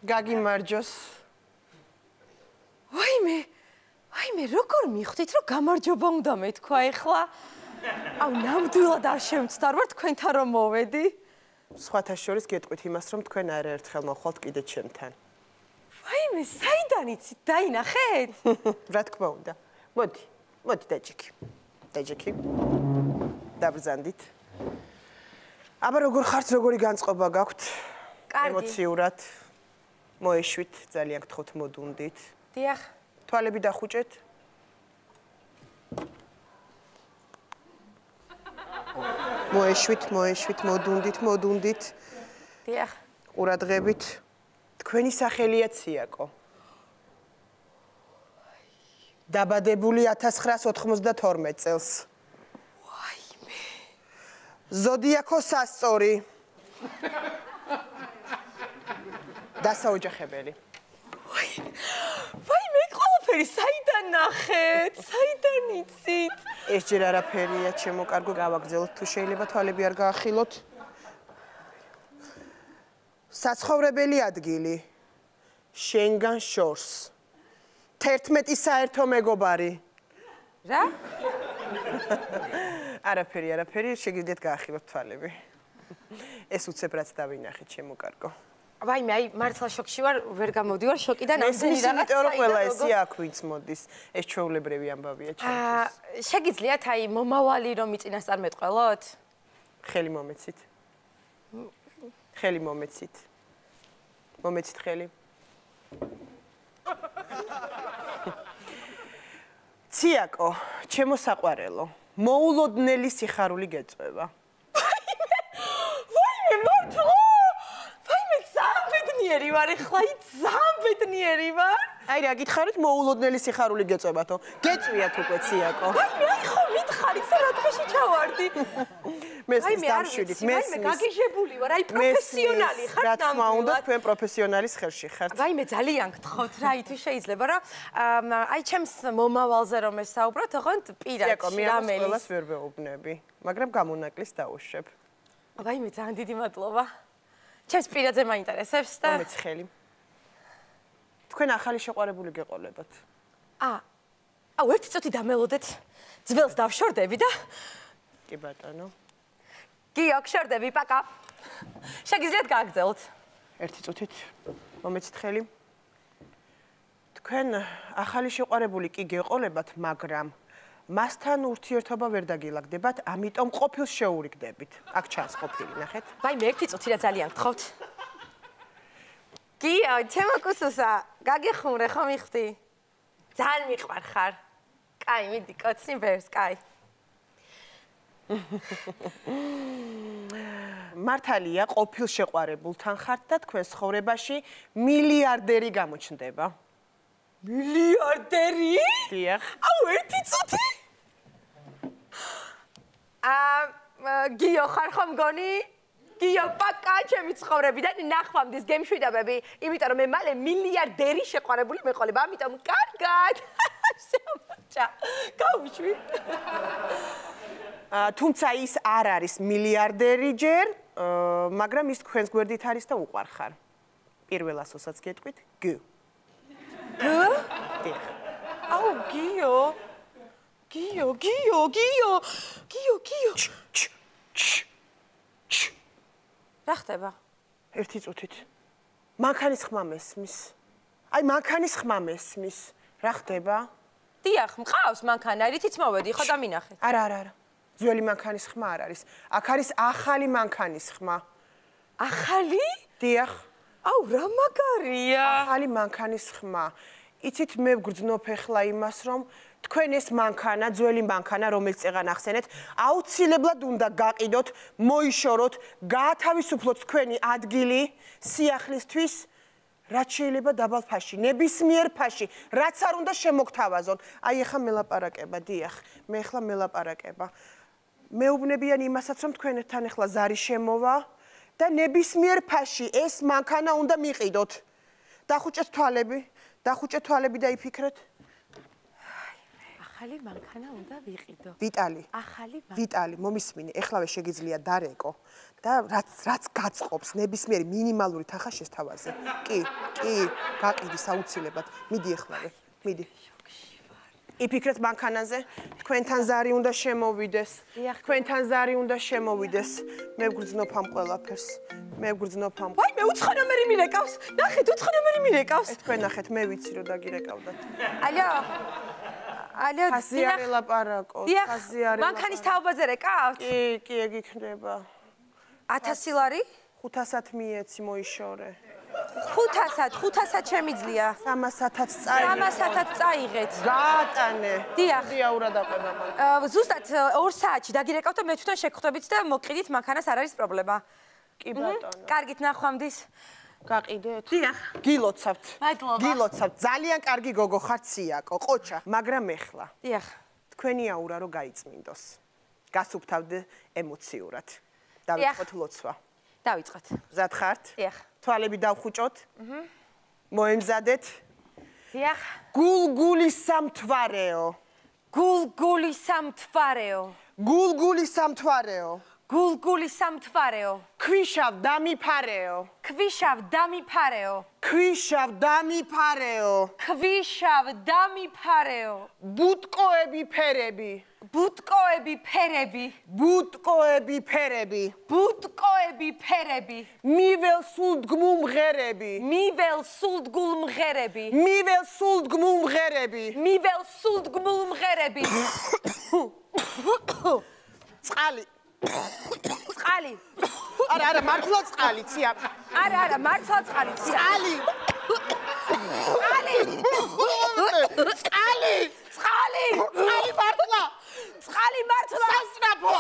გაგიმარჯოს. ვაიმე, როგორ მიხვდით, რომ გამარჯობა უნდა მეთქვა ეხლა? აუ, ნამდვილად არ შემცდარ თქვენთან რომ მოვედი. სხვათა შორის გეტყვით იმას, რომ თქვენ არაერთხელ მოხვალთ კიდე ჩემთან. ვაიმე, საიდან იცით? დაინახეთ? რა თქმა უნდა. მოდი დაჯექი. დაბრძანდით. აბა როგორ ხართ, როგორი განწყობა გაქვთ? კარგი. ემოციურად. მოეშვით, ძალიან გთხოვთ მოდუნდით. დიახ. თვალები დახუჭეთ. მოეშვით, მოდუნდით. დიახ. ყურადღებით. თქვენი სახელია ციაკო. დაბადებული 1992 წელს. ვაიმე. ზოდიაქო სასწორი. დასაოჯახებელი. ვაიმე, ყველაფერი საიდან ნახეთ? საიდან იცით? ეს ჯერ არაფერია, ჩემო კარგო, გავაგრძელოთ თუ შეიძლება თვალები არ გაახილოთ. საცხოვრებელი ადგილი. შენგან შორს. 11 საერთო მეგობარი. რა? არაფერი, შეგიძლიათ გაახილოთ თვალები. ეს უცებ რაც დავინახეთ, ჩემო კარგო. ვაიმე, მართლა შოკში ვარ, ვერ გამოვდივარ შოკიდან ამდენი რაღაც. იმიტომ რომ ყველა ესე აქ ვინც მოდის, ეს ჩვეულებრივი ამბავია ჩემთვის. შეგიძლიათ მომავალი რომ მიწინასწარ მეტყველოთ? ხელი მომეცით. მომეცით ხელი. ციაკო, ჩემო საყვარელო, მოულოდნელი სიხარული გეწვევა. ვაიმე, მართლა? ვაიმე, ძალიან ბედნიერი ვარ, ეხლა ძალიან ბედნიერი ვარ. აი რა გითხარით, მოულოდნელი სიხარული გეწვევათო. გეწვიათ უკვე ციაკო. ვაიმე, ხო მითხარით, რა დღეში ჩავარდი. მესმის დამშვიდით, ვაიმე, გაგიჟებული ვარ, პროფესიონალი ხარ ნამდვილად. რა თქმა უნდა, თქვენ პროფესიონალის ხელში ხართ. ვაიმე, ძალიან გთხოვთ რა, თუ შეიძლება რა. ჩემს მომავალზე რომ ესაუბროთ, ოღონდ პირადად ციაკო, მე ამას ყველას ვერ ვეუბნები, მაგრამ გამონაკლის დაუშვებ. ვაიმე, ძალიან დიდი მადლობა. ჩემს პირადზე მაინტერესებს და მომეც ხელი. თქვენ ახალი შეყვარებული გეყოლებათ. ერთი წუთი დამელოდეთ. ძველს დავშორდები და კი ბატონო. გიო, გშორდები, პაკა. შეგიძლიათ გააგრძელოთ. ერთი წუთით. მომეცით ხელი. თქვენ ახალი შეყვარებული კი გეყოლებათ, მაგრამ მასთან ურთიერთობა ვერ დაგილაგდებათ, ამიტომ ყოფილს შეურიგდებით. აქ ჩანს ყოფილი, ნახეთ. ვაიმე, ერთი წუთი რა ძალიან გთხოვთ. გიო, ჩემო კუსუსა, გაგეხმურე ხო მიხვდი? ძალიან მიყვარ ხარ. კაი, მიდი, კოცნი ბერს, კაი. მართალია, ყოფილ შეყვარებულთან ხართ და თქვენ ცხოვრებაში მილიარდერი გამოჩნდება. მილიარდერი? დიახ. ერთი წუთი? გიო, ხარ ხო მგონი? გიო, პაკა, ჩემი ცხოვრებიდან ნახვამდის გემშვიდობები, იმიტომ რომ მე მალე მილიარდერი შეყვარებული მეყოლება, ამიტომ კარგად. შემოჭა. გავიშვი. თუმცა ის არ არის მილიარდერი ჯერ, მაგრამ ის თქვენს გვერდით არის და უყვარხარ. პირველ ასოსაც გეტყვით, გ. გ? დიახ. გიო. რა ხდება? ერთი წუთით. მანქანის ხმა მესმის. მანქანის ხმა მესმის. რა ხდება? დიახ, მყავს მანქანა, რითიც მოვედი, ხო დამინახეთ. არა. ძველი მანქანის ხმა არ არის. აქ არის ახალი მანქანის ხმა. ახალი? დიახ. რა მაგარია. ახალი მანქანის ხმა. იცით, მე ვგრძნობ ახლა იმას, რომ თქვენ ეს მანქანა, ძველი მანქანა, რომელიც წეღან ახსენეთ, აუცილებლად უნდა გაყიდოთ, მოიშოროთ, გაათავისუფლოთ თქვენი ადგილი სიახლისთვის, რაც შეიძლება დაბალ ფასში, ნებისმიერ ფასში, რაც არ უნდა შემოგთავაზონ. ეხლა მელაპარაკება, დიახ, მე ეხლა მელაპარაკება. მეუბნებიან იმასაც, რომ თქვენთან ეხლა ზარი შემოვა და ნებისმიერ ფასში ეს მანქანა უნდა მიყიდოთ. დახუჭეთ თვალები და იფიქრეთ. ახალი მანქანა უნდა ვიყიდო. ვიტალი. ახალი ვიტალი, მომისმინე, ეხლავე შეგიძლია დარეკო და რაც გაწყობს ნებისმიერი მინიმალური თანხა შესთავაზე. კი, გაყიდი საუცილებლად. მიდი ეხლავე. მიდი. იფიქრეთ მანქანაზე, თქვენთან ზარი უნდა შემოვიდეს. თქვენთან ზარი უნდა შემოვიდეს. მე ვგრძნობ ამ ყველაფერს. მე ვგრძნობ ამ. ვაი, მე 4 ნომერი მირეკავს. ნახეთ, 4 ნომერი მირეკავს. თქვენ ნახეთ, მე ვიცი რომ დაგირეკავდათ. ალო, ხაზი არ ელაპარაკო, ხაზი არ ელაპარაკო. მანქანის თაობაზე რეკავთ? კი, ეგ იქნება. 1000 ლარი? 500 მიეცი მოიშორე. 500 შემიძლია. 300-ად წაიღეთ. 300-ად წაიღეთ. გაატანე. დიახ. დიაურად აყვება მან. ზუსტად 2 საათში დაგირეკავთ და მე თვითონ შეგხვდებით და მოგყიდით მანქანას არ არის პრობლემა. კი ბატონო. კარგით ნახვამდის. გაყიდეთ? დიახ. გილოცავთ. მადლობა. გილოცავთ. ძალიან კარგი გოგო ხართ სიაკო, ყოჩა, მაგრამ ეხლა დიახ. თქვენი აურა რო გაიწმინდოს. გასუფთავდ ემოციურად. დავიწყოთ ლოცვა. დავიწყოთ. მზად ხართ? დიახ. თვალები დავხუჭოთ? მოემზადეთ? დიახ. გულგული სამთვარეო. გულგული სამთვარეო. გულგული სამთვარეო. გულგული სამთვარეო. ქვიშავ დამიფარეო. ქვიშავ დამიფარეო. ქვიშავ დამიფარეო. ქვიშავ დამიფარეო. ბუტკოები ფერები. ბუტკოები ფერები. ბუტკოები ფერები. ბუტკოები ფერები. მიվել სულდგმულ მღერები. მიվել სულდგმულ მღერები. მიվել სულდგმულ მღერები. მიվել სულდგმულ მღერები. წყალი. წყალი. არა, მართლა წყალი, ცია. არა, მართლა წყალი, ცია. წყალი. წყალი. წყალი. წყალი. წყალი მართლა. წყალი მართლა. სასწრაფო.